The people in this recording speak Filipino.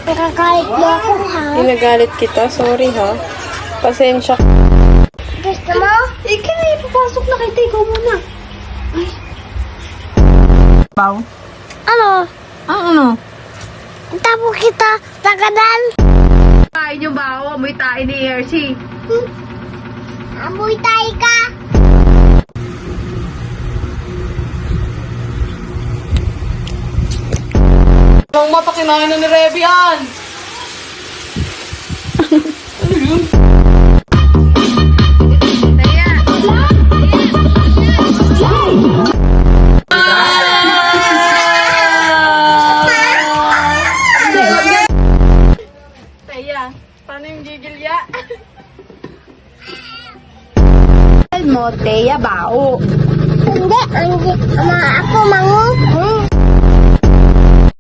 Nakakalit mo ako, ha? Ginagalit kita. Sorry ha. Pasensya. Gusto mo? Ikaw na ipapasok na kita. Ikaw muna. Pau? Ano? Ano? Tapo kita sa kanal. Kain yung baho. Amoy tayo ni ERC. Amoy tayo ka. Ang mata kinain na ni Rebian. Ano yun? Taya, paano yung gigilya? Mo, Teya, bao. Hindi, ako mango.